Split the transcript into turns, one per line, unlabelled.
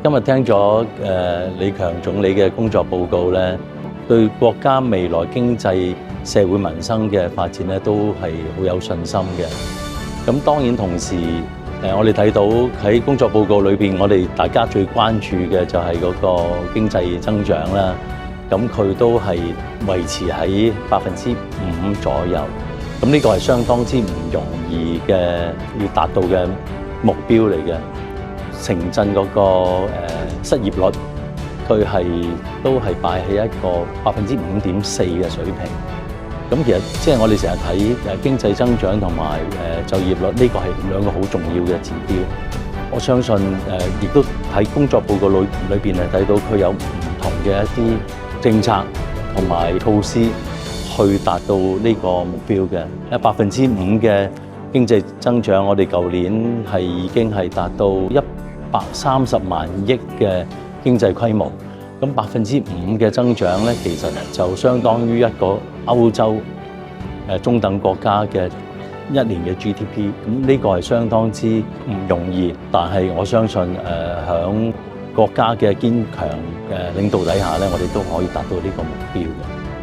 今日聽咗李強總理嘅工作報告咧，對國家未來經濟、社會民生嘅發展咧，都係好有信心嘅。咁當然同時，我哋睇到喺工作報告裏邊，我哋大家最關注嘅就係嗰個經濟增長啦。咁佢都係維持喺5%左右。咁呢個係相當之唔容易嘅要達到嘅目標嚟嘅。城鎮嗰個失業率，佢都係擺喺一個5.4%嘅水平。咁其實即係我哋成日睇經濟增長同埋就業率，呢個係兩個好重要嘅指標。我相信亦都喺工作報告裏邊係睇到佢有唔同嘅一啲政策同埋措施去達到呢個目標嘅。5%嘅經濟增長，我哋舊年已經係達到130萬億嘅經濟規模。咁5%嘅增長咧，其實就相當於一個歐洲中等國家嘅一年嘅 GDP。咁呢個係相當之唔容易，但係我相信響國家嘅堅強領導底下咧，我哋都可以達到呢個目標嘅。